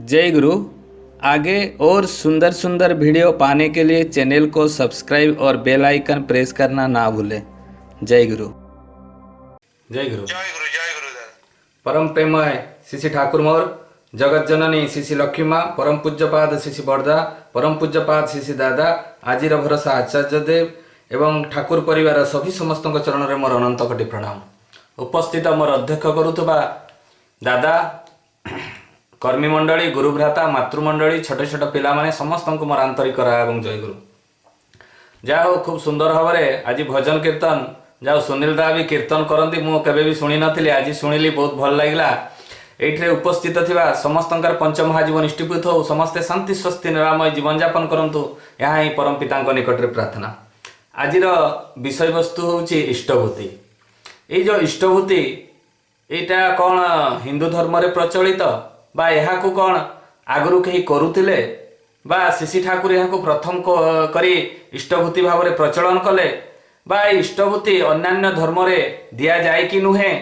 जय गुरु। आगे और सुंदर सुंदर वीडियो पाने के लिए चैनल को सब्सक्राइब और बेल आइकन प्रेस करना ना भूलें। जय गुरु। जय गुरु। जय गुरु जय गुरु दादा। परम प्रेमय श्री ठाकुर मोर जगत जननी श्री लक्ष्मी माँ परम पूज्यपाद श्री बरदा परम पूज्यपाद श्री दादा आजिर भरोसा आचार्य देव एवं ठाकुर परिवार सभी समस्त चरण में मोर अनंत कोटि प्रणाम। उपस्थित मोर अध्यक्ष करुवा दादा कर्मी मंडली गुरुभ्राता मातृमंडली छोट छोट पिला माने समस्त को मोर आंतरिक एवं जय गुरु। जा हो खूब सुंदर भाव में आज भजन कीर्तन जाओ सुनील दा भी कीर्तन करती मुझे भी शुणी नी आज शुणिली बहुत भल लगे। ये उपस्थित थिबा समस्त पंचमहाजीवन निष्ठीभूत हो समस्ते शांति स्वस्ति निरामय जीवन यापन करंतु यहाँ ही परम पिता निकट में प्रार्थना। आज विषय वस्तु हूँ इष्टभूति। ये जो इष्टभूति यहाँ कौन हिंदू धर्म रे प्रचलित बा यहाँ को कौन आगु कहीं करुले बा श्री ठाकुर यहाँ प्रथम करी इष्टभूति भाव में प्रचलन कले बा इष्टभूति अन्यान्य धर्म रे दिया जाए कि नुहे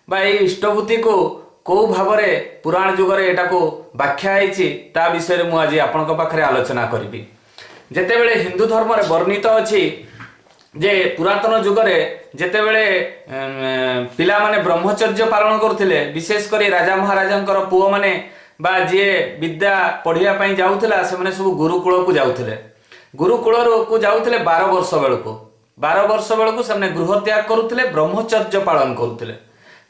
बा इष्टभूति को कौ भाव में पुराण जुगर यहाँ को व्याख्या होती ता विषय में मुझे आपण पाखे आलोचना करी। जेतेबेले हिंदू धर्म रे वर्णित अच्छी जे पुरातन जुगरे जेतेबेले पिला माने ब्रह्मचर्य पालन करथिले विशेष करी राजा महाराजांकर पुओ माने बा जे विद्या पढ़िया पई जाउथिला से माने सब गुरुकुल को जाउथिले। गुरुकुल को जाउथिले 12 वर्ष बेलको 12 वर्ष बेलको से माने गृह त्याग करुथिले ब्रह्मचर्य पालन करुथिले।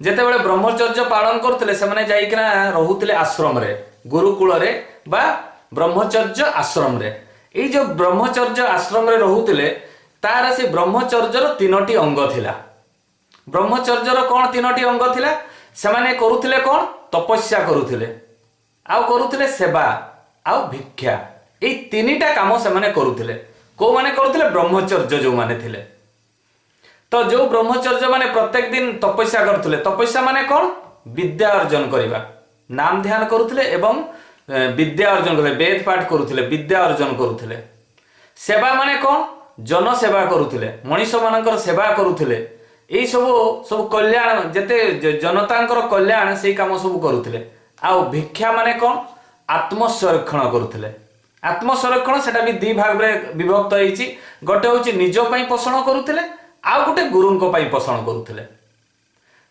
जेतेबेले ब्रह्मचर्य पालन करुथिले से माने जाइकिना रहुथिले आश्रम रे गुरुकुल रे बा ब्रह्मचर्य आश्रम रे। ए जो ब्रह्मचर्य आश्रम रे रहुथिले तार से ब्रह्मचर्यर 3टी अंग थिला। ब्रह्मचर्यर कौन 3टी अंग थिला से माने करुथिले कौन तपस्या करुथिले आउ करुथिले सेवा आउ भिक्षा। ए 3टा काम से माने करुथिले। को माने करुथिले ब्रह्मचर्य जो माने थिले। तो जो ब्रह्मचर्य माने प्रत्येक दिन तपस्या करुथिले तपस्या माने कौन विद्या अर्जन करिबा नाम ध्यान करुथिले एवं विद्या अर्जन करुथिले वेद पाठ करुथिले विद्या अर्जन करुथिले। सेवा माने कौन जन सेवा करुथिले मनीष मानकर सेवा करुथिले। यही सब कल्याण जेते जनतांकर कल्याण से काम सब करुथिले। आउ भिक्षा माने कौन आत्मसंरक्षण करुथिले। आत्मसंरक्षण सेटा भी 2 भाग में विभक्त होईची। गोटे होची निज पई पोषण करुथिले आउ गोटे गुरुंको पई पोषण करुथिले।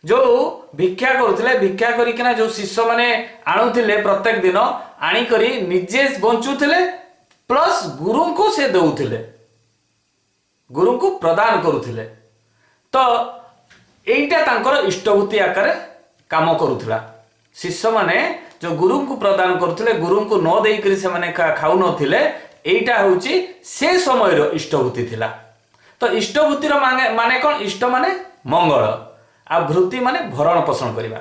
जो भिक्षा करुथिले भिक्षा करिकिना जो शिष्य माने आणुथिले प्रत्येक दिन आनी करी निजे बंचुथिले प्लस गुरु को से दउथिले गुरु को प्रदान करुथिले। तो एटा तांकर इष्टभूति आकार काम करुथिला। शिष्य माने जो गुरु को प्रदान करुथिले गुरु को न देई करी से माने खाउ नथिले एटा होची से समय रो इष्टभूति थिला। तो इष्टभूति रो माने कोन इष्ट माने मंगल आ भृति माने भरण पोषण करिबा।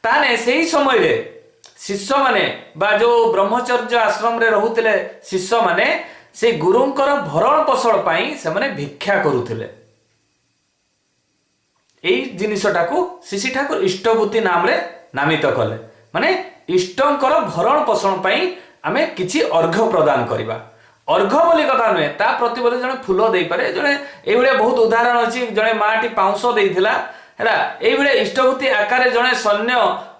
ताने सेही समय रे शिष्य माने बा जो ब्रह्मचर्य आश्रम रे रहुथिले शिष्य माने से गुरुंकर भरण पोषण पाई से माने भिक्षा करुथिले। एई जिनिसटा को श्री ठाकुर इष्टभूति नाम रे नामित कले। माने इष्टंकर भरण पोषण पाई आमे किछि अर्घ्य प्रदान करिबा। अर्घ्य बोली कथा नुहे ता प्रतिबले जने फूल देई पारे जने एइबळे बहुत उदाहरण अछि। जने माटी पाउंस देइथिला हैला एइबळे इष्टभूति आकारे जने सैन्य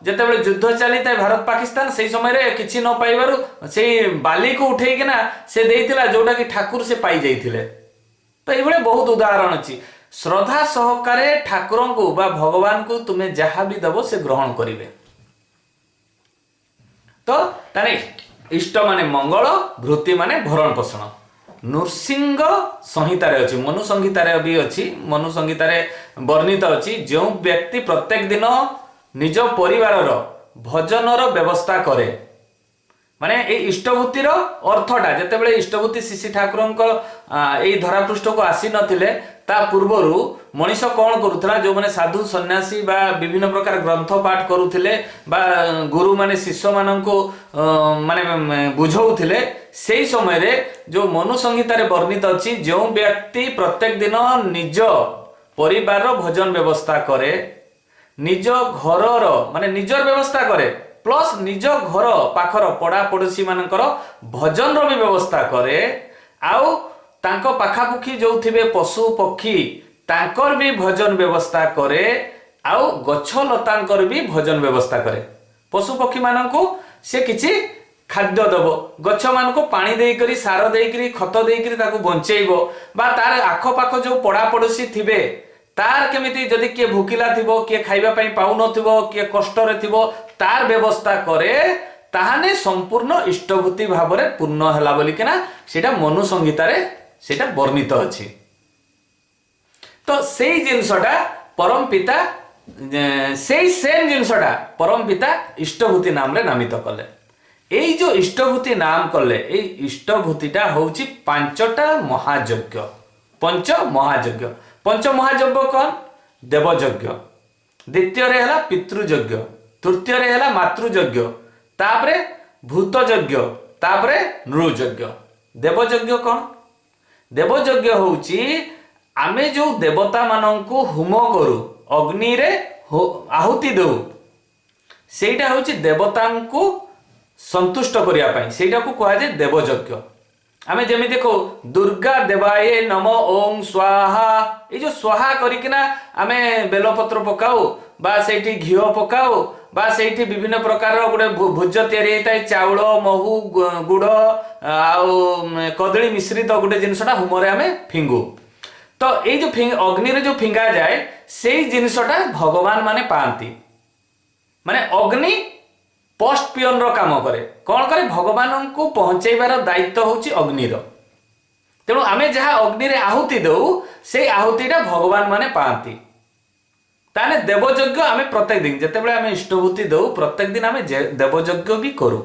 जेतेबेले युद्ध चलीता भारत पाकिस्तान से समय रे किछि न पाइबारु से बाली को उठेई किना से देइथिला जोटा कि ठाकुर से पाई जाइथिले। तो एइबळे बहुत उदाहरण अछि। श्रद्धा सहकारे ठाकुरन को बा भगवान को तुमे जहा भी दबो से ग्रहण करिवे। तो ताने इष्ट माने मंगल भृति माने भरण पोषण। नृसिंह संहिता रे अछि मनु संहिता रे भी अछि मनु संहिता रे वर्णित अछि जो व्यक्ति प्रत्येक दिन निज परिवार रो भजन रो व्यवस्था करे माने ए इष्टभूति रो अर्थटा जेतेबेले इष्टभूति श्री ठाकुरंक ए धरापृष्ठ को आसी नथिले ता पूर्वरु मनीष कौन करुथला जो माने साधु सन्यासी बा विभिन्न प्रकार ग्रंथ पाठ करुथिले बा गुरु माने शिष्य माननको माने बुझौथिले। सेही समय रे जो मनु संहिता रे वर्णित अछि जो व्यक्ति प्रत्येक दिन निज परिवार रो भजन व्यवस्था करे निज घर माने निजर व्यवस्था करे प्लस निज घर पाखर पड़ा पड़ोसी मानकर भजन रो भी व्यवस्था करे आउ तांको पाखापुखी जो थिबे पशु पक्षी तांकर भी भजन व्यवस्था करे आउ गछ लतांकर भी भजन व्यवस्था करे। पशु पक्षी माननको से किछि खाद्य दब गछ मान को पानी देकरी सार देकरी खत देकरी ताको बंचेइबो बा तार आखपाख जो पड़ा पड़ोसी थिबे तार केमिति जदि किए भूकिला थिबो किए खाइबा पई पाउ नथिबो किए कष्ट रे थिबो तार व्यवस्था करे ताहाने संपूर्ण इष्टभूति भावरे पूर्ण होला बोली केना सेटा मनु संहिता रे सेटा वर्णित अछि। तो सेई जिनसटा परम पिता सेई सेम जिनसटा परम पिता इष्टभूति नाम रे नामित कले। एई जो इष्टभूति नाम कले एई इष्टभूतिटा होउची पांचटा महायज्ञ पंच महायज्ञ। पंच महायज्ञ कौन देवयज्ञ द्वितीय रे हला पितृयज्ञ तृतीय रे हला मातृयज्ञ तापरे भूतयज्ञ तापरे नृयज्ञ। देवयज्ञ कौन देवयज्ञ होउची आमे जो देवता मानंकु होम करू अग्नि रे आहुति दउ सेटा होउची देवतांकु संतुष्ट करिया पई सेटा को कहा जे देवयज्ञ। आमे जेमि देखो दुर्गा देवाये नम ओम स्वाहा ए जो स्वाहा करिकिना आमे बेलपत्र पकाओ बा सेठी घिओ पकाओ बा सेठी विभिन्न प्रकार गोटे भोज तैयारी होता चाउल महू गुड़ आउ कदली मिश्रित गोटे जिनसटा होमरे आमे फिंगू। तो ये जो अग्नि रे जो फिंगा जाए से जिनसटा भगवान माने पाती माने अग्नि पोस्ट पियन रो काम करे कौन करे भगवान को पहुंचेबार दायित्व होची अग्निर। तेणु आमे जहाँ अग्नि रे आहुति दउ से आहुतिटा भगवान माने पाती ताने देवयज्ञ आमे प्रत्येक दिन जेतेबेले आमे इष्टभूति दउ प्रत्येक दिन आमे देवयज्ञ भी करू।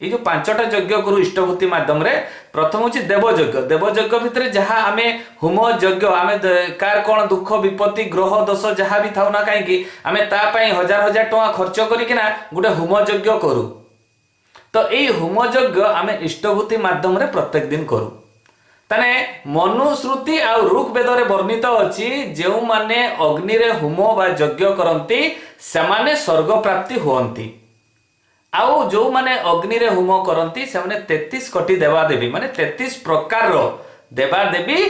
ये जो पांचटा यज्ञ करू इष्टभूति माध्यम रे प्रथम होची देवयज्ञ। देवयज्ञ भितरे जहाँ आमे होम यज्ञ आमे कार कौन दुख विपत्ति ग्रह दोष जहाँ भी थाउ ना कहीं आमे ता पई हजार हजार टका खर्च करिकिना गोटे होम यज्ञ करू। तो यही होम यज्ञ आमे इष्टभूति माध्यम रे प्रत्येक दिन करू। ताने मनुश्रुति आ ऋग वेद रे वर्णित अछि जेउ माने अग्नि रे होम बा यज्ञ करंती सेमाने स्वर्ग प्राप्ति होंती आउ जो माने अग्नि रे होम करंती से माने 33 कोटी देवादेवी माने 33 प्रकार रो देवादेवी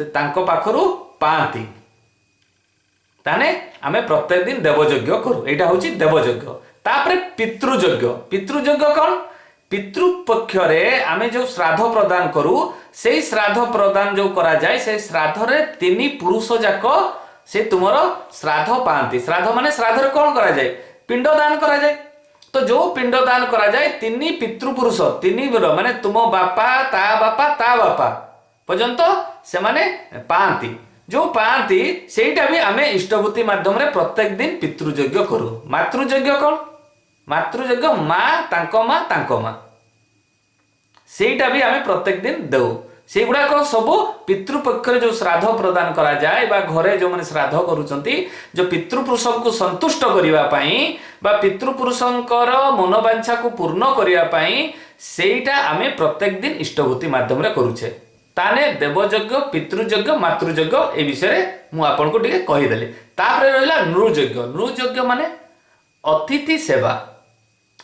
तांको पाखरु पांती ताने आमे प्रत्येक दिन देवयज्ञ करू। एटा होची देवयज्ञ। तापरे पितृयज्ञ। पितृयज्ञ कौन पितृ पक्ष रे आमे जो श्राद्ध प्रदान करू से श्राद्ध प्रदान जो करा जाए से श्राद्ध रे तीन पुरुष जाक से तुमरो श्राद्ध पांती। श्राद्ध माने श्राद्ध रे कौन करा जाए पिंड दान करा जाए। तो जो पिंड दान करा जाए तीन पितृपुरुष तीन माने तुम बापा ता बापा पर्यंत से माने पांती जो पांती सेटा भी आमे इष्टभूति माध्यम रे प्रत्येक दिन पितृयज्ञ करू। मातृयज्ञ कौन मातृयज्ञ तांको माँ सेटा भी आमे प्रत्येक दिन देऊ। से गुडा को सब पितृपक्ष जो श्राद्ध प्रदान करा जाए बा घरे जो माने श्राद्ध करूचंती जो पितृपुरुष को संतुष्ट करिवा पई बा पितृपुरुषंकर मनोवांछा को पूर्ण करिवा पई सेटा आमे प्रत्येक दिन इष्टभूति माध्यम रे करूछे। ताने देवयज्ञ पितृयज्ञ मातृयज्ञ ए विषय मु आपन को टिके कहि देली। तापरे रहला नृयज्ञ। नृयज्ञ माने अतिथि सेवा।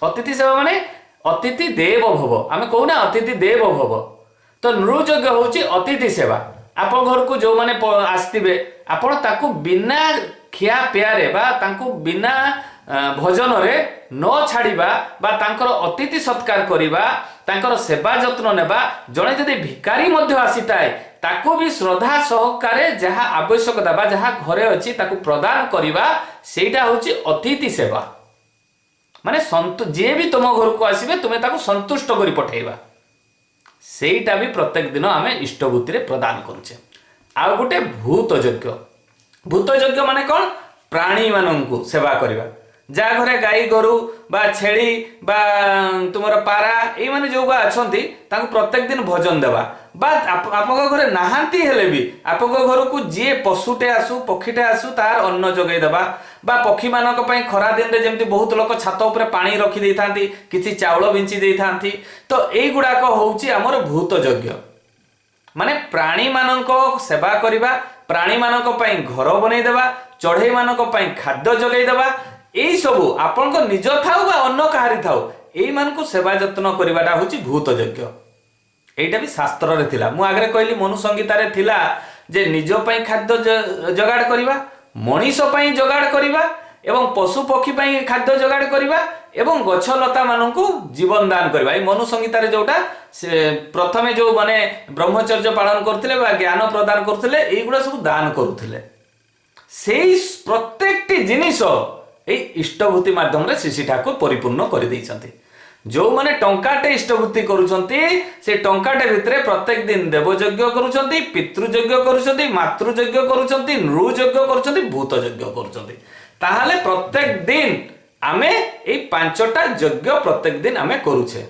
अतिथि सेवा माने अतिथि देव भव आमे कहूना अतिथि देव भव। तो नृयज्ञ होची अतिथि सेवा। आप घर को जो माने आस्तिबे आपण ताकू बिना खिया पेयारे बा ताकू बिना भोजन रे न छाड़िबा बा तांकर अतिथि सत्कार करिबा तांकर सेवा जत्न नेबा। जणे जदि भिकारी मध्य आसीताए ताकू भी श्रद्धा सहकारे जहाँ आवश्यकता बा जहाँ घरे अछि ताकू प्रदान करिबा सेटा होची अतिथि सेवा। माने जे भी तुम घर को आसीबे तुमे ताकू संतुष्ट करि पठेइबा सेटा भी प्रत्येक दिन आमे इष्टभूति रे प्रदान करूचे। आ गोटे भूत यज्ञ। भूत यज्ञ माने कौन प्राणी मानंकु सेवा करिबा। जा घरे गाई गोरु बा छेली बा तुमर पारा ए माने जो बा अछंती ताकू प्रत्येक दिन भोजन देबा बा आपको घरे नाहांती हेले भी आपको घर को जे पशुटे आसु पक्षीटे आसु तार अन्न जोगै देबा बा पक्षी मानक पई खरा दिन रे जेमति बहुत लोक छात ऊपर पानी रखी देई थांती किछि चाउल बिंची देई थांती। तो एई गुडा को होउची हमर भूत यज्ञ। माने प्राणी मानक सेवा करिबा प्राणी मानक पई घर बनै देबा चढ़ई मानक पई खाद्य जोगै देबा एई सबु आपन को निज थाउ बा अन्न कहारी थाउ एई मान को सेवा जत्न करिबाटा होची भूत यज्ञ। एटा भी शास्त्र रे थिला। मु आगरे कहली मनु संगीता रे थिला जे निज पई खाद्य जोगाड़ करिबा मनीष पई जोगाड़ करिबा ଏବଂ ପଶୁ ପକ୍ଷୀ ପାଇଁ ଖାଦ୍ୟ ଯୋଗାଡ଼ କରିବା ଏବଂ ଗଛ ଲତା ମାନଙ୍କୁ ଜୀବନ ଦାନ କରିବା। এই ମନୁ ସଂହିତାରେ ଯୋଉଟା ସେ ପ୍ରଥମେ ଯୋଉ ମାନେ ବ୍ରହ୍ମଚର୍ଯ୍ୟ ପାଳନ କରୁଥିଲେ ବା ଜ୍ଞାନ ପ୍ରଦାନ କରୁଥିଲେ এইগুলা ସବୁ ଦାନ କରୁଥିଲେ। ସେଇ ପ୍ରତ୍ୟେକଟି ଜିନିଷ এই ଇଷ୍ଟଭୂତି ମାଧ୍ୟମରେ ଶ୍ରୀ ଠାକୁର ପରିପୂର୍ଣ୍ଣ କରିଦେଇଛନ୍ତି। ଯୋଉମାନେ ଟଙ୍କାଟେ ଇଷ୍ଟଭୂତି କରୁଛନ୍ତି ସେ ଟଙ୍କାଟେ ଭିତରେ ପ୍ରତ୍ୟେକ ଦିନ ଦେବଯଜ୍ଞ କରୁଛନ୍ତି, ପିତୃଯଜ୍ଞ କରୁଛନ୍ତି, ମାତୃଯଜ୍ଞ କରୁଛନ୍ତି, ନୃଯଜ୍ଞ କରୁଛନ୍ତି, ଭୂତ ଯଜ୍ଞ କରୁଛନ୍ତି। ତାହେଲେ ପ୍ରତ୍ୟେକ ଦିନ ଆମେ এই ପାଞ୍ଚଟା ଯଜ୍ଞ ପ୍ରତ୍ୟେକ ଦିନ ଆମେ କରୁଛେ।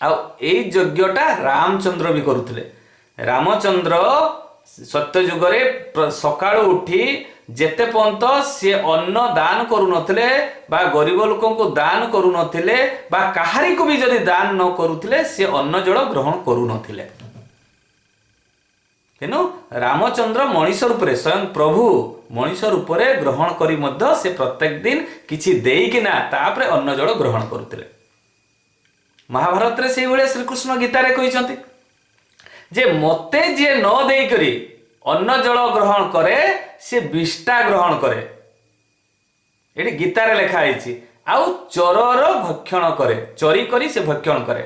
ଆଉ এই ଯଜ୍ଞଟା ରାମଚନ୍ଦ୍ର ବି କରୁଥିଲେ। ରାମଚନ୍ଦ୍ର ସତ୍ୟ ଯୁଗରେ ସକାଳୁ ଉଠି ଯେତେ ପର୍ଯ୍ୟନ୍ତ ସେ ଅନ୍ନ ଦାନ କରୁନଥିଲେ ବା ଗରିବ ଲୋକଙ୍କୁ ଦାନ କରୁନଥିଲେ ବା କାହାରିକୁ ବି ଯଦି ଦାନ ନ କରୁଥିଲେ ସେ ଅନ୍ନ ଜଳ ଗ୍ରହଣ କରୁନଥିଲେ। ତେଣୁ ରାମଚନ୍ଦ୍ର ମଣିଷ ରୂପରେ ସ୍ୱୟଂ ପ୍ରଭୁ ମଣିଷ ରୂପରେ ଗ୍ରହଣ କରି ମଧ୍ୟ ସେ ପ୍ରତ୍ୟେକ ଦିନ କିଛି ଦେଇକିନା ତାପରେ ଅନ୍ନ ଜଳ ଗ୍ରହଣ କରୁଥିଲେ। ମହାଭାରତରେ ସେଇଭଳିଆ ଶ୍ରୀକୃଷ୍ଣ ଗୀତାରେ କହିଛନ୍ତି ଯେ ମତେ ଯିଏ ନ ଦେଇକରି ଅନ୍ନ ଜଳ ଗ୍ରହଣ କରେ ସେ ବିଷ୍ଟା ଗ୍ରହଣ କରେ। ଏଠି ଗୀତାରେ ଲେଖା ହେଇଛି। ଆଉ ଚୋରର ଭକ୍ଷଣ କରେ, ଚୋରି କରି ସେ ଭକ୍ଷଣ କରେ।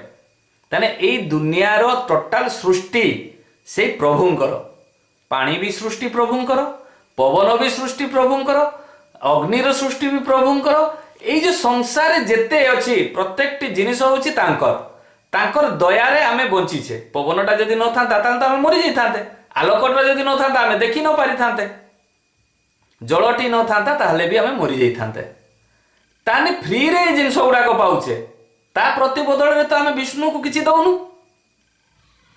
ତାହେଲେ ଏଇ ଦୁନିଆର ଟୋଟାଲ ସୃଷ୍ଟି ସେଇ ପ୍ରଭୁଙ୍କର। ପାଣି ବି ସୃଷ୍ଟି ପ୍ରଭୁଙ୍କର, ପବନ ବି ସୃଷ୍ଟି ପ୍ରଭୁଙ୍କର, ଅଗ୍ନିର ସୃଷ୍ଟି ବି ପ୍ରଭୁଙ୍କର। ଏଇ ଯୋଉ ସଂସାରରେ ଯେତେ ଅଛି ପ୍ରତ୍ୟେକଟି ଜିନିଷ ହଉଛି ତାଙ୍କର। ତାଙ୍କର ଦୟାରେ ଆମେ ବଞ୍ଚିଛେ। ପବନଟା ଯଦି ନଥାନ୍ତା ତାହେଲେ ତ ଆମେ ମରି ଯାଇଥାନ୍ତେ। ଆଲୋକଟା ଯଦି ନଥାନ୍ତା ଆମେ ଦେଖି ନ ପାରିଥାନ୍ତେ। ଜଳଟି ନଥାନ୍ତା ତାହେଲେ ବି ଆମେ ମରି ଯାଇଥାନ୍ତେ। ତାହେଲେ ଫ୍ରିରେ ଏଇ ଜିନିଷ ଗୁଡାକ ପାଉଛେ, ତା ପ୍ରତି ବଦଳରେ ତ ଆମେ ବିଷ୍ଣୁକୁ କିଛି ଦଉନୁ।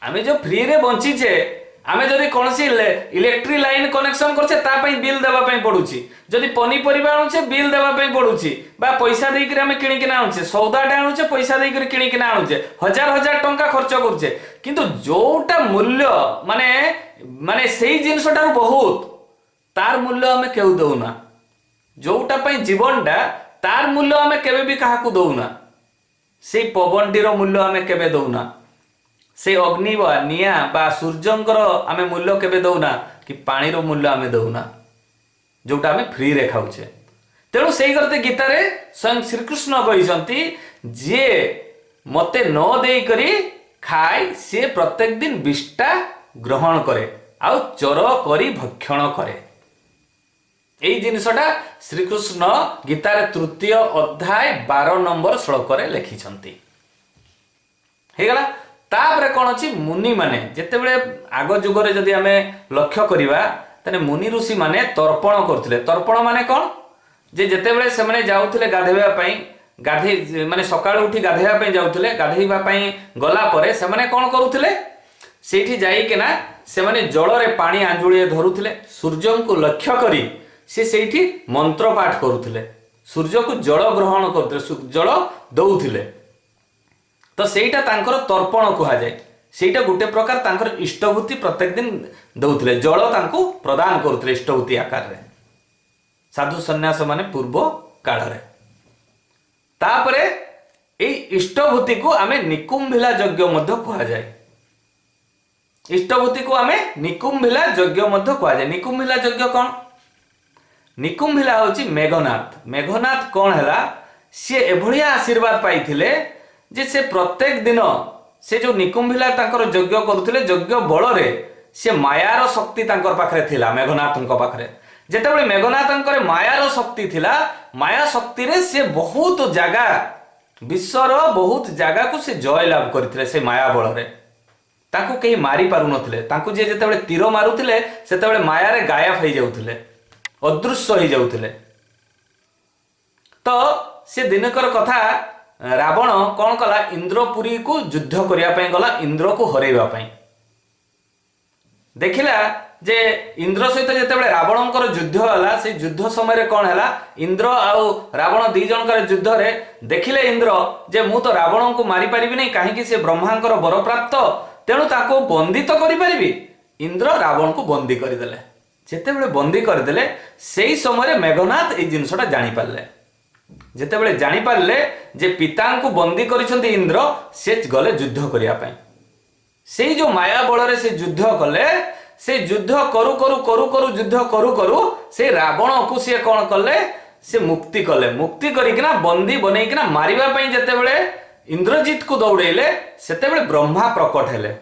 ଆମେ ଯୋଉ ଫ୍ରିରେ ବଞ୍ଚିଛେ, ଆମେ ଯଦି କୌଣସି ଇଲେକ୍ଟ୍ରିକ ଲାଇନ କନେକ୍ସନ କରୁଛେ ତା ପାଇଁ ବିଲ୍ ଦେବା ପାଇଁ ପଡୁଛି। ଯଦି ପନିପରିବା ଆଣୁଛେ ବିଲ୍ ଦେବା ପାଇଁ ପଡୁଛି ବା ପଇସା ଦେଇକରି ଆମେ କିଣିକିନା ଆଣୁଛେ, ସଉଦାଟା ଆଣୁଛେ ପଇସା ଦେଇକରି କିଣିକିନା ଆଣୁଛେ, ହଜାର ହଜାର ଟଙ୍କା ଖର୍ଚ୍ଚ କରୁଛେ। କିନ୍ତୁ ଯୋଉଟା ମୂଲ୍ୟ ମାନେ ସେଇ ଜିନିଷଟାରୁ ବହୁତ ତାର ମୂଲ୍ୟ ଆମେ କେଉ ଦଉନା। ଯୋଉଟା ପାଇଁ ଜୀବନଟା ତାର ମୂଲ୍ୟ ଆମେ କେବେ ବି କାହାକୁ ଦଉନା। ସେଇ ପବନଟିର ମୂଲ୍ୟ ଆମେ କେବେ ଦଉନା। ସେଇ ଅଗ୍ନି ବା ନିଆଁ ବା ସୂର୍ଯ୍ୟଙ୍କର ଆମେ ମୂଲ୍ୟ କେବେ ଦଉନା, କି ପାଣିର ମୂଲ୍ୟ ଆମେ ଦଉନା, ଯୋଉଟା ଆମେ ଫ୍ରିରେ ଖାଉଛେ। ତେଣୁ ସେଇ କଥା ଗୀତାରେ ସ୍ୱୟଂ ଶ୍ରୀକୃଷ୍ଣ କହିଛନ୍ତି ଯିଏ ମତେ ନ ଦେଇକରି ଖାଏ ସିଏ ପ୍ରତ୍ୟେକ ଦିନ ବିଷ୍ଟା ଗ୍ରହଣ କରେ ଆଉ ଚୋର କରି ଭକ୍ଷଣ କରେ। এই জিনিসটা শ্রীকৃষ্ণ গীতার তৃতীয় অধ্যায় 12 নম্বর শ্লোকরে লিখিছন্তি। হেগলা তাপরে কোন আছে মুনি মানে যেতেবেলে আগ যুগরে যদি আমি লক্ষ্য করিবা তাহলে মুনি ঋষি মানে তর্পণ করুଥିଲେ। তর্পণ মানে কোন যে যেতেবেলে সেমানে যাউଥିଲେ গাধেবা পাই, গাধে মানে সকাল উঠি গাধেবা পাই যাউଥିଲେ, গাধেবা পাই গলা পরে সেমানে কোন করুଥିଲେ সেইটি যাইকিনা সেমানে জলরে পানি আঞ্জুলিয়ে ধরুଥିଲେ, সূর্যଙ୍କୁ লক্ষ্য করি से ସେଇଠି मंत्र पाठ करुଥିଲେ, सूर्य को जल ग्रहण करते, जल दौले। तो ସେଇଟା ତାଙ୍କର तर्पण कहा जाए। ସେଇଟା गोटे प्रकार तांकर इष्टभूति प्रत्येक दिन दौले, जल तांको प्रदान करुଥିଲେ इष्टभूति आकार रे साधु सन्यास माने पूर्व काल रे। तापरे एई इष्टभूति को आमे निकुंभिला यज्ञ मध्य कहा जाए। इष्टभूति को आमे निकुंभिला यज्ञ मध्य कहा जाए। निकुंभिला यज्ञ कौन? निकुंभिला होची मेघनाथ। मेघनाथ कौन हैला? सी एभलिया आशीर्वाद पाइथिले जे से प्रत्येक दिन से जो निकुंभिला तांकर यज्ञ करुथिले, यज्ञ बल रे से मायार शक्ति तांकर पाखरे थिला। मेघनाथଙ୍କ पाखरे जेतेबेले मेघनाथଙ୍କର मायार शक्ति थिला, माया शक्ति रे से बहुत जगह विश्वर बहुत जगह को से जय लाभ करथिले। से माया बल रे तांको केही मारी पारु नथिले। तांको जे जेतेबेले तीर मारुथिले सेतेबेले माया रे गायब होई जाउथिले, अदृश्य हो जाउथिले। तो से दिनकर कथा रावण कौन कला? इंद्रपुरी को युद्ध करिया पई गला, इंद्र को हरैबा पई। देखिला जे इंद्र सहित जेतेबेले रावणकर युद्ध होला, से युद्ध समय रे कौन हैला? इंद्र आउ रावण दी जनकर युद्ध रे देखिले इंद्र जे मु तो रावण को मारी परिबि नै, काहे कि से ब्रह्मांकर वर प्राप्त, तेणु ताको बंदी तो करि परिबि। इंद्र रावण को बंदी करि देले। जेतेबेले बंदी करदेले सेई समय मेघनाथ एई जिनसटा जानि पारले। जेतेबेले जानि पारले जे पिता को बंदी करिसंती इंद्र, से गले युद्ध करिया पई। सेई जो माया बଳରେ से युद्ध कले, से युद्ध करू करू करू करू युद्ध करू करू से रावण को से कोन कले? से मुक्ति कले मुक्ति करिकिना बंदी बनैकिना मारिबा पई जेतेबेले इंद्रजित को दौड़ेले सेतेबेले ब्रह्मा प्रकट हेले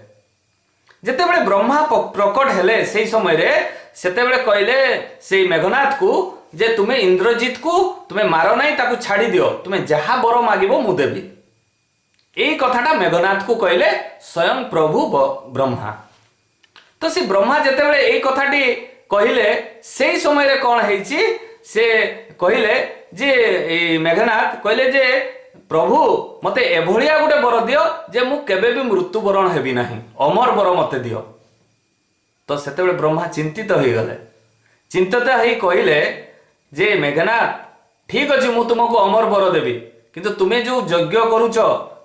जेतेबेले ब्रह्मा प्रकट हेले सेई समय रे सेतेबेले कहले से मेघनाथ को जे तुमे इंद्रजित को तुमे मारो नहीं ताकू छाड़ी दियो तुमे जहा बर मागिबो मु देबी एई कथाटा मेघनाथ को कहले स्वयं प्रभु ब्रह्मा तो से ब्रह्मा जेतेबेले एई कथाटी कहले सेई समय रे कोन हेछि से कहले जे मेघनाथ कहले जे प्रभु मते एभलिया गोटे बर दियो जे मु केबे भी मृत्युवरण हेबी नाही अमर बर मते दियो तो सेतेबेले ब्रह्मा चिंतित होई गले चिंतित होई कहले जे मेघनाथ ठीक अछि मु तुमको अमर बर देबी किंतु तुमे जो यज्ञ करूछ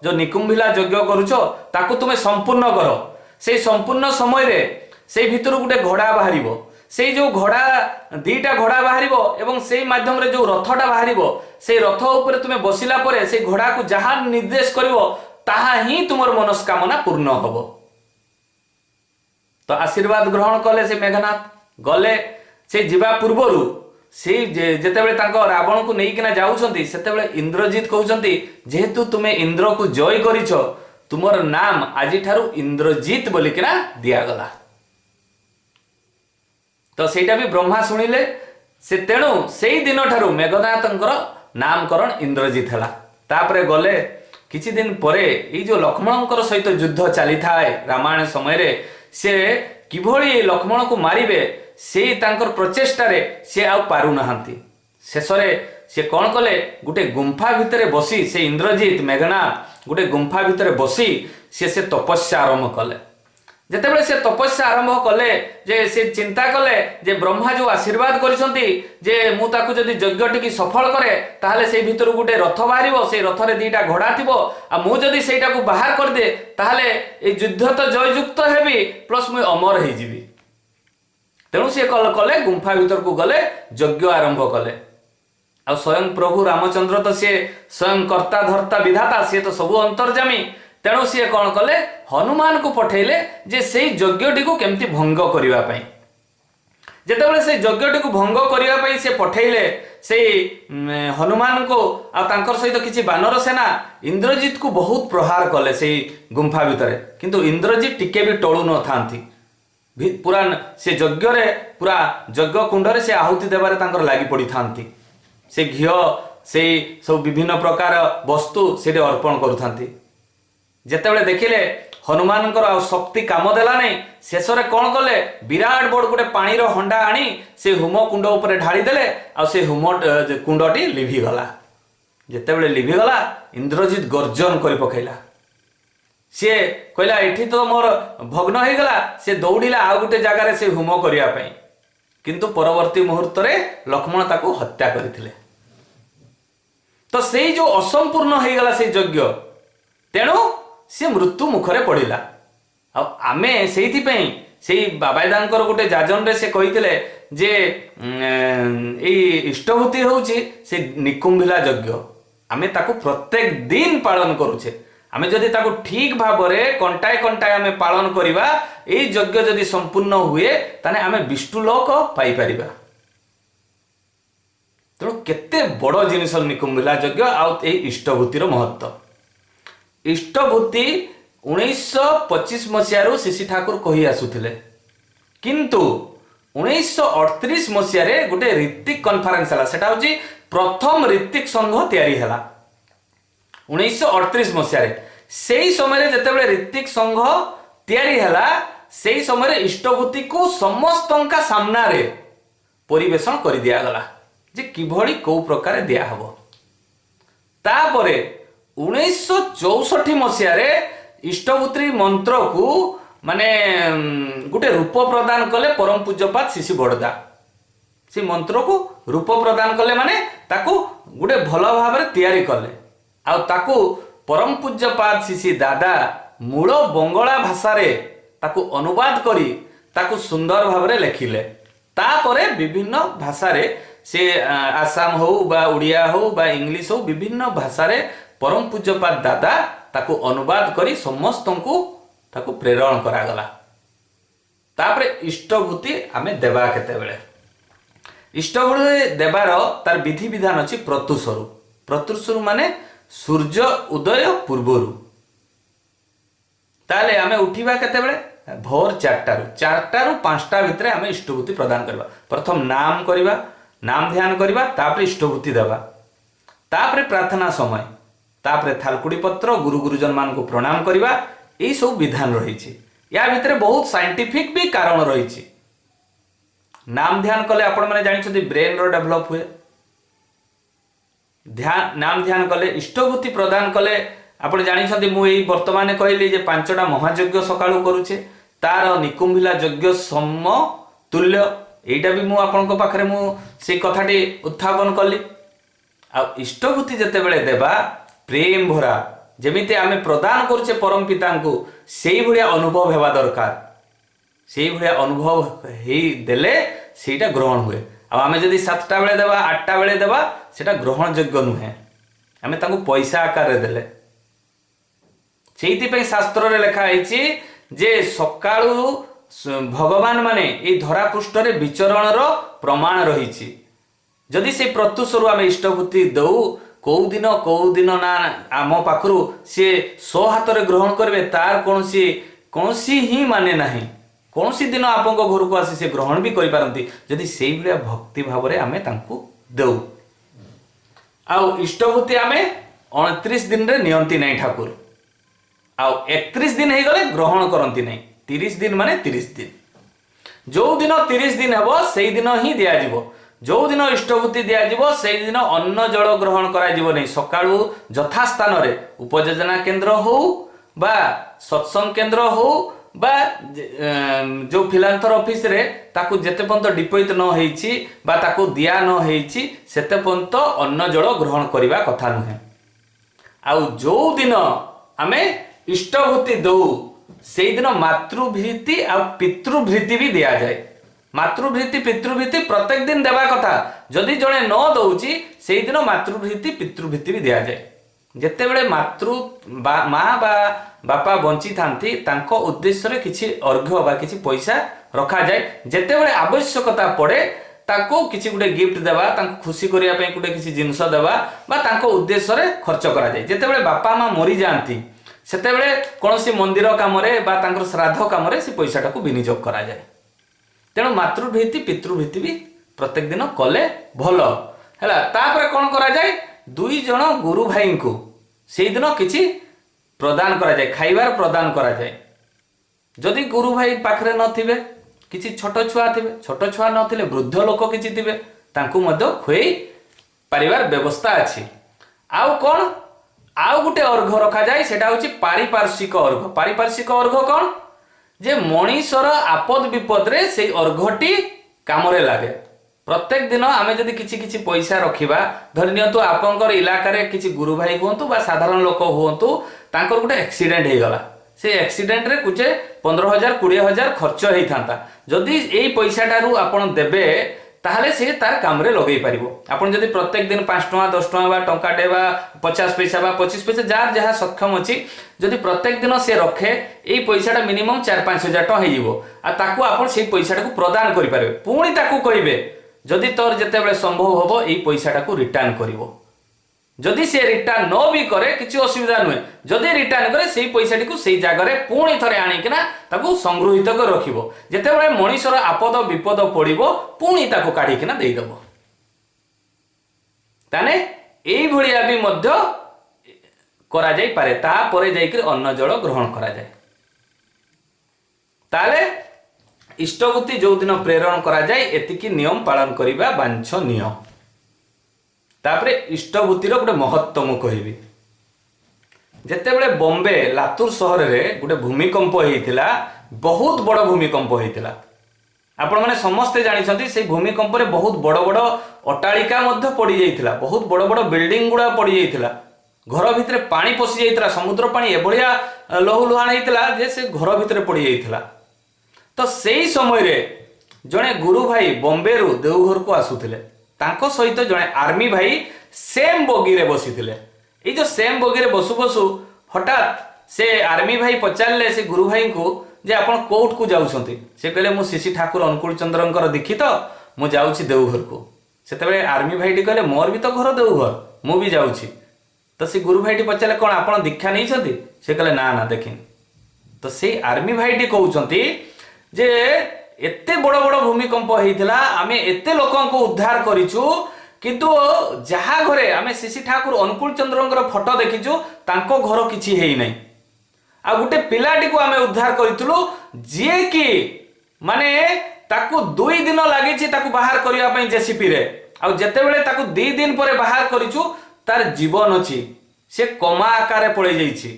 जो निकुंभिला यज्ञ करूछ ताकू तुमे संपूर्ण करो से संपूर्ण समय रे से भितर गोटे घोड़ा बाहरिबो से जो घोड़ा दीटा घोड़ा बाहरिबो एवं से माध्यम रे जो रथटा बाहरिबो से रथ ऊपर तुमे बसिला परे से घोड़ा को जहा निर्देश करिवो ताहा ही तुमर मनस्कामना पूर्ण हबो तो आशीर्वाद ग्रहण कले से मेघनाथ गले से जीवा पूर्वरु से जेतेबेले तांको रावण को नेइकिना जाउछंती सेतेबेले इंद्रजित कहउछंती जेहेतु तुमे इंद्र को जय करिछो तुमर नाम आजि ठारू इंद्रजित बोलिकिना दिया गला तो सेटा भी ब्रह्मा शुणिले से तेणु सेई दिन ठारू मेघनाथंकर नामकरण इंद्रजित हला तापरे गले किछि दिन परे एई जो लक्ष्मणंकर सहित युद्ध चली थाए रामायण समय रे से किभଳି लक्ष्मण को मारिबे से तांकर प्रचेष्टा रे से आ पारु नहांती शेषरे से कोन कले गुटे गुंफा भितरे बसी से इंद्रजित मेघनाथ गुटे गुंफा भितरे बसी से तपस्या आरंभ कले जेतेबेले से तपस्या आरंभ कले जे से चिंता कले जे ब्रह्मा जो आशीर्वाद करिसंती जे मु ताकू जदी यज्ञ टिकी सफल करे ताहले से भितर गुटे रथ बाहरिबो से रथ रे दीटा घोड़ा थिबो आ मु जदी सेटा को बाहर कर दे ताहले ए युद्ध तो जययुक्त हेबी प्लस मु अमर हे जिवि तेणु से कले गुंफा भितर को गले यज्ञ आरंभ कले आ स्वयं प्रभु रामचंद्र तो से स्वयं कर्ता धर्ता विधाता से तो सबु अंतर्जामी तेणु सी कौन कले हनुमान को पठेले जे से यज्ञटी को केमती भंग करिवा पई जेतेबेले से यज्ञटी को भंग करिवा पई से पठेले से हनुमान को आ तांकर सहित किछि बानर सेना इंद्रजित को बहुत प्रहार कले से गुंफा भितरे किंतु इंद्रजित टिके भी टळु न थांती पूरा से यज्ञ रे पूरा यज्ञ कुंड रे से आहुति देबारे तांकर लागि पड़ी थांती से घियो से सब विभिन्न प्रकार वस्तु से अर्पण करूथांती जेतेबेले देखिले हनुमान शक्ति काम देला नहीं शेष रे कौन कले विराट बड़ गोटे पानी रो हंडा आनी से होम कुंड ऊपर ढाली देले आ से होम कुंडटी लिभि गला जेतेबेले लिभि गला इंद्रजित गर्जन करि पखैला सी कहला एठी तो मोर भग्न हो गला से दौड़िला आ गोटे जगार से होम करिया पई किंतु परवर्ती मुहूर्त रे लक्ष्मण ताको हत्या करथिले तो सेई जो असंपूर्ण हो गला से यज्ञ तेणु सी मृत्यु मुखरे पड़िला आमे सेइथि पई सेई बाबादांकर गोटे जाजन रे से कहिथिले जे एई इष्टभूति होउची से निकुंभिला यज्ञ आमे ताको प्रत्येक दिन पालन करूछे आमे जदि ताको ठीक भाबरे कंटाय कंटाय आमे पालन करिबा एई यज्ञ जदि संपूर्ण हुए ताने आमे विष्णु लोक पाई परिबा तेणु केते बड़ जिनिस निकुंभिला यज्ञ आ एई इष्टभूतिर महत्व इष्टभूति 1925 मसीह शिशि ठाकुर कही आसुथिले किंतु 1938 मसीह गोटे ऋत्विक कॉन्फ्रेंस हला सेटा होची प्रथम ऋत्विक संघ तैयारी हला 1938 मसीह सेही समय जेतेबेले ऋत्विक संघ तैयारी हला सेही समय इष्टभूति को समस्तंका सामना रे परिवेषण कर दिया गला जे किभଳି को प्रकार दिया हबो तापरे 1964 मसीह इष्टभूति मंत्र को माने गोटे रूप प्रदान कले परम पूज्यपाद शिशि बड़दा से मंत्र को रूप प्रदान कले माने ताकू गोटे भल भाव तैयारी कले आ ताकू परम पूज्यपाद शिशि दादा मूल बंगला भाषा रे ताकू अनुवाद करी ताकू सुंदर भाव रे लेखिले तापरे विभिन्न भाषा रे से आसाम हो बा उड़िया हो बा इंग्लिश हो विभिन्न भाषा रे परम पूज्यपाद दादा ताकू अनुवाद करी समस्त को ताकू प्रेरण करागला तापरे इष्टभूति आमे देबा केते बेले ଇଷ୍ଟବୃତ୍ତି ଦେବାର ତାର ବିଧି ବିଧାନ ଅଛି ପ୍ରତ୍ୟୁଷରୁ। ପ୍ରତ୍ୟୁଷରୁ ମାନେ ସୂର୍ଯ୍ୟ ଉଦୟ ପୂର୍ବରୁ। ତାହେଲେ ଆମେ ଉଠିବା କେତେବେଳେ? ଭୋର 4ଟାରୁ 5ଟା ଭିତରେ ଆମେ ଇଷ୍ଟବୃତ୍ତି ପ୍ରଦାନ କରିବା। ପ୍ରଥମ ନାମ କରିବା, ନାମ ଧ୍ୟାନ କରିବା, ତାପରେ ଇଷ୍ଟବୃତ୍ତି ଦେବା, ତାପରେ ପ୍ରାର୍ଥନା ସମୟ, ତାପରେ ଥାଲକୁଡ଼ି ପତ୍ର, ଗୁରୁ ଗୁରୁଜନ ମାନଙ୍କୁ ପ୍ରଣାମ କରିବା। ଏଇ ସବୁ ବିଧାନ ରହିଛି। ୟା ଭିତରେ ବହୁତ ସାଇଣ୍ଟିଫିକ ବି କାରଣ ରହିଛି। ନାମ ଧ୍ୟାନ କଲେ ଆପଣ ମାନେ ଜାଣିଛନ୍ତି ବ୍ରେନର ଡେଭଲପ ହୁଏ। ନାମ ଧ୍ୟାନ କଲେ, ଇଷ୍ଟବୃତ୍ତି ପ୍ରଦାନ କଲେ ଆପଣ ଜାଣିଛନ୍ତି, ମୁଁ ଏଇ ବର୍ତ୍ତମାନ କହିଲି ଯେ 5ଟା ମହାଯଜ୍ଞ ସକାଳୁ କରୁଛେ, ତାର ନିକୁମ୍ଭିଲା ଯଜ୍ଞ ସମତୁଲ୍ୟ। ଏଇଟା ବି ମୁଁ ଆପଣଙ୍କ ପାଖରେ ମୁଁ ସେଇ କଥାଟି ଉତ୍ଥାପନ କଲି। ଆଉ ଇଷ୍ଟବୃତ୍ତି ଯେତେବେଳେ ଦେବା ପ୍ରେମ ଭରା, ଯେମିତି ଆମେ ପ୍ରଦାନ କରୁଛେ ପରମ ପିତାଙ୍କୁ, ସେଇଭଳିଆ ଅନୁଭବ ହେବା ଦରକାର। ସେଇଭଳିଆ ଅନୁଭବ ହେଇ ଦେଲେ ସେଇଟା ଗ୍ରହଣ ହୁଏ। ଆଉ ଆମେ ଯଦି 7ଟା ବେଳେ ଦେବା, 8ଟା ବେଳେ ଦେବା, ସେଟା ଗ୍ରହଣ ଯୋଗ୍ୟ ନୁହେଁ। ଆମେ ତାଙ୍କୁ ପଇସା ଆକାରରେ ଦେଲେ। ସେଇଥିପାଇଁ ଶାସ୍ତ୍ରରେ ଲେଖା ହେଇଛି ଯେ ସକାଳୁ ଭଗବାନ ମାନେ ଏଇ ଧରା ପୃଷ୍ଠରେ ବିଚରଣର ପ୍ରମାଣ ରହିଛି। ଯଦି ସେ ପ୍ରତ୍ୟୁଷରୁ ଆମେ ଇଷ୍ଟବୃତ୍ତି ଦଉ, କୋଉ ଦିନ ନା ଆମ ପାଖରୁ ସିଏ ହାତରେ ଗ୍ରହଣ କରିବେ ତାର କୌଣସି ହିଁ ମାନେ ନାହିଁ। କୌଣସି ଦିନ ଆପଣଙ୍କ ଘରକୁ ଆସି ସେ ଗ୍ରହଣ ବି କରିପାରନ୍ତି, ଯଦି ସେଇଭଳିଆ ଭକ୍ତି ଭାବରେ ଆମେ ତାଙ୍କୁ ଦେଉ। ଆଉ ଇଷ୍ଟବୃତ୍ତି ଆମେ 29 ଦିନରେ ନିଅନ୍ତି ନାହିଁ ଠାକୁର। ଆଉ 31 ଦିନ ହେଇଗଲେ ଗ୍ରହଣ କରନ୍ତି ନାହିଁ। 30 ଦିନ ମାନେ 30 ଦିନ। ଯୋଉ ଦିନ 30 ଦିନ ହେବ ସେଇ ଦିନ ହିଁ ଦିଆଯିବ। ଯୋଉ ଦିନ ଇଷ୍ଟବୃତ୍ତି ଦିଆଯିବ ସେଇଦିନ ଅନ୍ନ ଜଳ ଗ୍ରହଣ କରାଯିବ ନାହିଁ। ସକାଳୁ ଯଥାସ୍ଥାନରେ ଉପଯୋଜନା କେନ୍ଦ୍ର ହଉ ବା ସତ୍ସଙ୍ଗ କେନ୍ଦ୍ର ହଉ ବା ଯୋଉ ଫିଲାନ୍ଥର ଅଫିସରେ ତାକୁ ଯେତେ ପର୍ଯ୍ୟନ୍ତ ଡିପୋଜିଟ୍ ନ ହେଇଛି ବା ତାକୁ ଦିଆ ନ ହେଇଛି ସେତେ ପର୍ଯ୍ୟନ୍ତ ଅନ୍ନ ଜଳ ଗ୍ରହଣ କରିବା କଥା ନୁହେଁ। ଆଉ ଯୋଉ ଦିନ ଆମେ ଇଷ୍ଟବୃତ୍ତି ଦଉ ସେଇଦିନ ମାତୃଭୃତି ଆଉ ପିତୃଭୃତି ବି ଦିଆଯାଏ। ମାତୃଭୃତି ପିତୃଭୃତି ପ୍ରତ୍ୟେକ ଦିନ ଦେବା କଥା। ଯଦି ଜଣେ ନ ଦଉଛି ସେଇଦିନ ମାତୃଭୃତି ପିତୃଭୃତି ବି ଦିଆଯାଏ। ଯେତେବେଳେ ମା ବା ବାପା ବଞ୍ଚିଥାନ୍ତି ତାଙ୍କ ଉଦ୍ଦେଶ୍ୟରେ କିଛି ଅର୍ଘ୍ୟ ବା କିଛି ପଇସା ରଖାଯାଏ। ଯେତେବେଳେ ଆବଶ୍ୟକତା ପଡ଼େ ତାଙ୍କୁ କିଛି ଗୋଟେ ଗିଫ୍ଟ ଦେବା, ତାଙ୍କୁ ଖୁସି କରିବା ପାଇଁ ଗୋଟେ କିଛି ଜିନିଷ ଦେବା ବା ତାଙ୍କ ଉଦ୍ଦେଶ୍ୟରେ ଖର୍ଚ୍ଚ କରାଯାଏ। ଯେତେବେଳେ ବାପା ମା ମରିଯାଆନ୍ତି ସେତେବେଳେ କୌଣସି ମନ୍ଦିର କାମରେ ବା ତାଙ୍କର ଶ୍ରାଦ୍ଧ କାମରେ ସେ ପଇସାଟାକୁ ବିନିଯୋଗ କରାଯାଏ। ତେଣୁ ମାତୃଭୃତି ପିତୃଭୃତି ବି ପ୍ରତ୍ୟେକ ଦିନ କଲେ ଭଲ ହେଲା। ତାପରେ କ'ଣ କରାଯାଏ? 2 ଜଣ ଗୁରୁ ଭାଇଙ୍କୁ ସେଇଦିନ କିଛି ପ୍ରଦାନ କରାଯାଏ, ଖାଇବାର ପ୍ରଦାନ କରାଯାଏ। ଯଦି ଗୁରୁ ଭାଇ ପାଖରେ ନଥିବେ, କିଛି ଛୋଟ ଛୁଆ ଥିବେ, ଛୋଟ ଛୁଆ ନଥିଲେ ବୃଦ୍ଧ ଲୋକ କିଛି ଥିବେ, ତାଙ୍କୁ ମଧ୍ୟ ଖୁଆଇ ପାରିବାର ବ୍ୟବସ୍ଥା ଅଛି। ଆଉ କ'ଣ? ଆଉ ଗୋଟେ ଅର୍ଘ୍ୟ ରଖାଯାଏ, ସେଟା ହଉଛି ପାରିପାର୍ଶ୍ୱିକ ଅର୍ଘ୍ୟ। ପାରିପାର୍ଶ୍ୱିକ ଅର୍ଘ୍ୟ କ'ଣ? ଯେ ମଣିଷର ଆପଦ ବିପଦରେ ସେଇ ଅର୍ଘ୍ୟଟି କାମରେ ଲାଗେ। ପ୍ରତ୍ୟେକ ଦିନ ଆମେ ଯଦି କିଛି କିଛି ପଇସା ରଖିବା, ଧରି ନିଅନ୍ତୁ ଆପଣଙ୍କର ଇଲାକାରେ କିଛି ଗୁରୁ ଭାଇ ହୁଅନ୍ତୁ ବା ସାଧାରଣ ଲୋକ ହୁଅନ୍ତୁ, ତାଙ୍କର ଗୋଟେ ଆକ୍ସିଡେଣ୍ଟ ହେଇଗଲା, ସେ ଆକ୍ସିଡେଣ୍ଟରେ 15,000 20,000 ଖର୍ଚ୍ଚ ହେଇଥାନ୍ତା। ଯଦି ଏଇ ପଇସାଟାରୁ ଆପଣ ଦେବେ ତାହେଲେ ସେ ତାର କାମରେ ଲଗେଇ ପାରିବ। ଆପଣ ଯଦି ପ୍ରତ୍ୟେକ ଦିନ 5 ଟଙ୍କା 10 ଟଙ୍କା ବା ଟଙ୍କାଟେ ବା 50 ପଇସା ବା 25 ପଇସା ଯାହାର ଯାହା ସକ୍ଷମ ଅଛି, ଯଦି ପ୍ରତ୍ୟେକ ଦିନ ସେ ରଖେ ଏଇ ପଇସାଟା ମିନିମମ୍ 4-5 ହଜାର ଟଙ୍କା ହେଇଯିବ। ଆଉ ତାକୁ ଆପଣ ସେଇ ପଇସାଟାକୁ ପ୍ରଦାନ କରିପାରିବେ। ପୁଣି ତାକୁ କହିବେ ଯଦି ତୋର ଯେତେବେଳେ ସମ୍ଭବ ହବ ଏଇ ପଇସାଟାକୁ ରିଟର୍ନ କରିବ। ଯଦି ସେ ରିଟର୍ନ ନ ବି କରେ କିଛି ଅସୁବିଧା ନୁହେଁ। ଯଦି ରିଟର୍ନ କରେ ସେଇ ପଇସାଟିକୁ ସେଇ ଜାଗାରେ ପୁଣି ଥରେ ଆଣିକିନା ତାକୁ ସଂଗୃହୀତ କରି ରଖିବ। ଯେତେବେଳେ ମଣିଷର ଆପଦ ବିପଦ ପଡ଼ିବ ପୁଣି ତାକୁ କାଢ଼ିକିନା ଦେଇଦେବ। ତାହେଲେ ଏଇଭଳିଆ ବି ମଧ୍ୟ କରାଯାଇପାରେ। ତାପରେ ଯାଇକି ଅନ୍ନ ଜଳ ଗ୍ରହଣ କରାଯାଏ। ତାହେଲେ ଇଷ୍ଟବୃତ୍ତି ଯୋଉଦିନ ପ୍ରେରଣ କରାଯାଏ ଏତିକି ନିୟମ ପାଳନ କରିବା ବାଞ୍ଛନୀୟ। ତାପରେ ଇଷ୍ଟବୃତ୍ତିର ଗୋଟେ ମହତ୍ତ୍ୱ ମୁଁ କହିବି। ଯେତେବେଳେ ବମ୍ବେ ଲାତୁର ସହରରେ ଗୋଟେ ଭୂମିକମ୍ପ ହେଇଥିଲା, ବହୁତ ବଡ଼ ଭୂମିକମ୍ପ ହେଇଥିଲା। ଆପଣମାନେ ସମସ୍ତେ ଜାଣିଛନ୍ତି ସେଇ ଭୂମିକମ୍ପରେ ବହୁତ ବଡ଼ ବଡ଼ ଅଟ୍ଟାଳିକା ମଧ୍ୟ ପଡ଼ିଯାଇଥିଲା, ବହୁତ ବଡ଼ ବଡ଼ ବିଲ୍ଡିଂ ଗୁଡ଼ା ପଡ଼ିଯାଇଥିଲା। ଘର ଭିତରେ ପାଣି ପଶି ଯାଇଥିଲା, ସମୁଦ୍ର ପାଣି ଏଭଳିଆ ଲହୁଲୁହାଣ ହେଇଥିଲା ଯେ ସେ ଘର ଭିତରେ ପଡ଼ିଯାଇଥିଲା। ତ ସେଇ ସମୟରେ ଜଣେ ଗୁରୁ ଭାଇ ବମ୍ବେରୁ ଦେଓଘରକୁ ଆସୁଥିଲେ, ତାଙ୍କ ସହିତ ଜଣେ ଆର୍ମି ଭାଇ ସେମ୍ ବଗିରେ ବସିଥିଲେ। ଏଇ ଯୋଉ ସେମ୍ ବଗିରେ ବସୁ ବସୁ ହଠାତ୍ ସେ ଆର୍ମି ଭାଇ ପଚାରିଲେ ସେ ଗୁରୁ ଭାଇଙ୍କୁ ଯେ ଆପଣ କୋଉଠକୁ ଯାଉଛନ୍ତି? ସେ କହିଲେ ମୁଁ ଶ୍ରୀ ଶ୍ରୀ ଠାକୁର ଅନୁକୂଳ ଚନ୍ଦ୍ରଙ୍କର ଦୀକ୍ଷିତ, ମୁଁ ଯାଉଛି ଦେଉଘରକୁ। ସେତେବେଳେ ଆର୍ମି ଭାଇଟି କହିଲେ ମୋର ବି ତ ଘର ଦେଉଘର, ମୁଁ ବି ଯାଉଛି। ତ ସେ ଗୁରୁ ଭାଇଟି ପଚାରିଲେ କ'ଣ ଆପଣ ଦୀକ୍ଷା ନେଇଛନ୍ତି? ସେ କହିଲେ ନା ନା ଦେଖିନି। ତ ସେଇ ଆର୍ମି ଭାଇଟି କହୁଛନ୍ତି ଯେ ଏତେ ବଡ଼ ବଡ଼ ଭୂମିକମ୍ପ ହେଇଥିଲା, ଆମେ ଏତେ ଲୋକଙ୍କୁ ଉଦ୍ଧାର କରିଛୁ, କିନ୍ତୁ ଯାହା ଘରେ ଆମେ ଶ୍ରୀ ଠାକୁର ଅନୁକୂଳ ଚନ୍ଦ୍ରଙ୍କର ଫଟୋ ଦେଖିଛୁ ତାଙ୍କ ଘର କିଛି ହେଇନାହିଁ। ଆଉ ଗୋଟେ ପିଲାଟିକୁ ଆମେ ଉଦ୍ଧାର କରିଥିଲୁ ଯିଏକି ମାନେ ତାକୁ 2 ଦିନ ଲାଗିଛି ତାକୁ ବାହାର କରିବା ପାଇଁ ଜେସିପିରେ। ଆଉ ଯେତେବେଳେ ତାକୁ 2 ଦିନ ପରେ ବାହାର କରିଛୁ ତାର ଜୀବନ ଅଛି, ସେ କମା ଆକାରରେ ପଳେଇ ଯାଇଛି।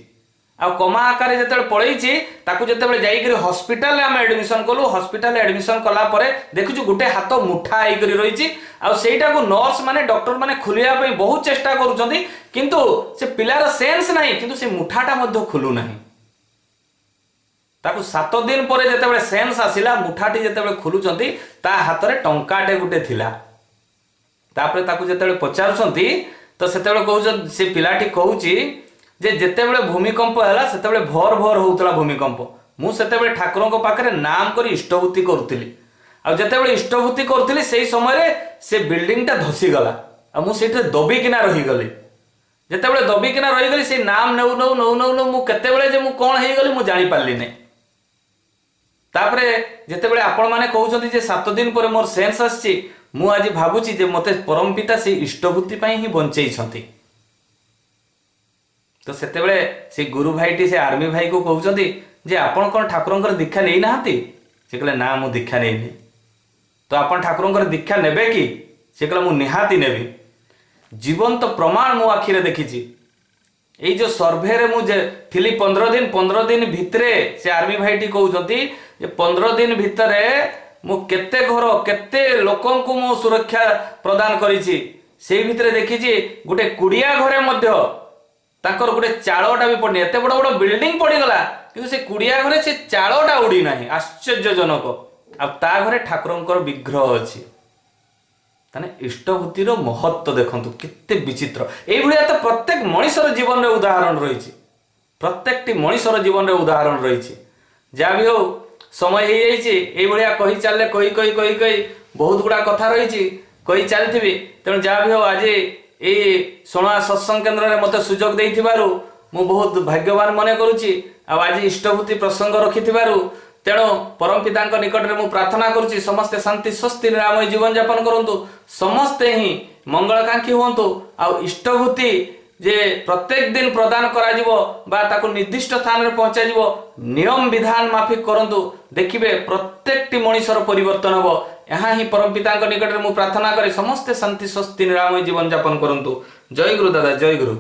ଆଉ କମା ଆକାରରେ ଯେତେବେଳେ ପଳେଇଛି ତାକୁ ଯେତେବେଳେ ଯାଇକରି ହସ୍ପିଟାଲରେ ଆମେ ଆଡମିସନ କଲୁ, ହସ୍ପିଟାଲରେ ଆଡମିସନ କଲା ପରେ ଦେଖୁଛୁ ଗୋଟେ ହାତ ମୁଠା ହେଇକରି ରହିଛି। ଆଉ ସେଇଟାକୁ ନର୍ସ ମାନେ ଡକ୍ଟର ମାନେ ଖୋଲିବା ପାଇଁ ବହୁତ ଚେଷ୍ଟା କରୁଛନ୍ତି, କିନ୍ତୁ ସେ ପିଲାର ସେନ୍ସ ନାହିଁ, କିନ୍ତୁ ସେ ମୁଠାଟା ମଧ୍ୟ ଖୋଲୁ ନାହିଁ। ତାକୁ 7 ଦିନ ପରେ ଯେତେବେଳେ ସେନ୍ସ ଆସିଲା, ମୁଠାଟି ଯେତେବେଳେ ଖୋଲୁଛନ୍ତି ତା ହାତରେ ଟଙ୍କାଟେ ଗୋଟେ ଥିଲା। ତାପରେ ତାକୁ ଯେତେବେଳେ ପଚାରୁଛନ୍ତି ତ ସେତେବେଳେ କହୁଛନ୍ତି, ସେ ପିଲାଟି କହୁଛି ଯେ ଯେତେବେଳେ ଭୂମିକମ୍ପ ହେଲା ସେତେବେଳେ ଭର ଭର ହଉଥିଲା ଭୂମିକମ୍ପ, ମୁଁ ସେତେବେଳେ ଠାକୁରଙ୍କ ପାଖରେ ନାମ କରି ଇଷ୍ଟଭୂତି କରୁଥିଲି। ଆଉ ଯେତେବେଳେ ଇଷ୍ଟଭୂତି କରୁଥିଲି ସେଇ ସମୟରେ ସେ ବିଲ୍ଡିଂଟା ଧସିଗଲା, ଆଉ ମୁଁ ସେଇଥିରେ ଦବିକିନା ରହିଗଲି। ଯେତେବେଳେ ଦବିକିନା ରହିଗଲି ସେଇ ନାମ ନେଉ ନେଉ ନେଉ ନେଉ ନେଉ ମୁଁ କେତେବେଳେ ଯେ ମୁଁ କ'ଣ ହେଇଗଲି ମୁଁ ଜାଣିପାରିଲି ନାହିଁ। ତାପରେ ଯେତେବେଳେ ଆପଣମାନେ କହୁଛନ୍ତି ଯେ 7 ଦିନ ପରେ ମୋର ସେନ୍ସ ଆସିଛି, ମୁଁ ଆଜି ଭାବୁଛି ଯେ ମୋତେ ପରମ ପିତା ସେଇ ଇଷ୍ଟଭୂତି ପାଇଁ ହିଁ ବଞ୍ଚେଇଛନ୍ତି। ତ ସେତେବେଳେ ସେ ଗୁରୁ ଭାଇଟି ସେ ଆର୍ମି ଭାଇକୁ କହୁଛନ୍ତି ଯେ ଆପଣ କ'ଣ ଠାକୁରଙ୍କର ଦୀକ୍ଷା ନେଇନାହାନ୍ତି? ସେ କହିଲେ ନା ମୁଁ ଦୀକ୍ଷା ନେଇନି। ତ ଆପଣ ଠାକୁରଙ୍କର ଦୀକ୍ଷା ନେବେ କି? ସେ କହିଲେ ମୁଁ ନିହାତି ନେବି। ଜୀବନ୍ତ ପ୍ରମାଣ ମୋ ଆଖିରେ ଦେଖିଛି। ଏଇ ଯୋଉ ସର୍ଭେରେ ମୁଁ ଯେ ଥିଲି 15 ଦିନ ଭିତରେ, ସେ ଆର୍ମି ଭାଇଟି କହୁଛନ୍ତି ଯେ 15 ଦିନ ଭିତରେ ମୁଁ କେତେ ଘର କେତେ ଲୋକଙ୍କୁ ମୁଁ ସୁରକ୍ଷା ପ୍ରଦାନ କରିଛି। ସେଇ ଭିତରେ ଦେଖିଛି ଗୋଟେ କୁଡ଼ିଆ ଘରେ ମଧ୍ୟ ତାଙ୍କର ଗୋଟେ ଚାଳଟା ବି ପଡ଼ିନି। ଏତେ ବଡ଼ ବଡ଼ ବିଲ୍ଡିଂ ପଡ଼ିଗଲା କିନ୍ତୁ ସେ କୁଡ଼ିଆ ଘରେ ସେ ଚାଳଟା ଉଡ଼ି ନାହିଁ। ଆଶ୍ଚର୍ଯ୍ୟଜନକ। ଆଉ ତା ଘରେ ଠାକୁରଙ୍କର ବିଗ୍ରହ ଅଛି। ତାହେଲେ ଇଷ୍ଟଭୂତିର ମହତ୍ଵ ଦେଖନ୍ତୁ କେତେ ବିଚିତ୍ର। ଏଇଭଳିଆ ତ ପ୍ରତ୍ୟେକ ମଣିଷର ଜୀବନରେ ଉଦାହରଣ ରହିଛି, ପ୍ରତ୍ୟେକଟି ମଣିଷର ଜୀବନରେ ଉଦାହରଣ ରହିଛି। ଯାହା ବି ହଉ ସମୟ ହେଇଯାଇଛି, ଏଇଭଳିଆ କହି ଚାଲିଲେ କହି କହି କହି କହି ବହୁତ ଗୁଡ଼ା କଥା ରହିଛି, କହି ଚାଲିଥିବି। ତେଣୁ ଯାହା ବି ହଉ ଆଜି ଏଇ ଶୁଣା ସତ୍ସଙ୍ଗ କେନ୍ଦ୍ରରେ ମୋତେ ସୁଯୋଗ ଦେଇଥିବାରୁ ମୁଁ ବହୁତ ଭାଗ୍ୟବାନ ମନେ କରୁଛି। ଆଉ ଆଜି ଇଷ୍ଟଭୂତି ପ୍ରସଙ୍ଗ ରଖିଥିବାରୁ ତେଣୁ ପରମ ପିତାଙ୍କ ନିକଟରେ ମୁଁ ପ୍ରାର୍ଥନା କରୁଛି ସମସ୍ତେ ଶାନ୍ତି ସ୍ୱସ୍ତି ନିରାମୟ ଜୀବନ ଯାପନ କରନ୍ତୁ, ସମସ୍ତେ ହିଁ ମଙ୍ଗଳକାଂକ୍ଷୀ ହୁଅନ୍ତୁ। ଆଉ ଇଷ୍ଟଭୂତି ଯେ ପ୍ରତ୍ୟେକ ଦିନ ପ୍ରଦାନ କରାଯିବ ବା ତାକୁ ନିର୍ଦ୍ଦିଷ୍ଟ ସ୍ଥାନରେ ପହଞ୍ଚାଯିବ, ନିୟମ ବିଧାନ ମାଫିକ କରନ୍ତୁ, ଦେଖିବେ ପ୍ରତ୍ୟେକଟି ମଣିଷର ପରିବର୍ତ୍ତନ ହେବ। ଏହା ହିଁ ପରମ ପିତାଙ୍କ ନିକଟରେ ମୁଁ ପ୍ରାର୍ଥନା କରେ। ସମସ୍ତେ ଶାନ୍ତି ସ୍ୱସ୍ତି ନିରାମୟ ଜୀବନ ଯାପନ କରନ୍ତୁ। ଜୟ ଗୁରୁ ଦାଦା, ଜୟ ଗୁରୁ।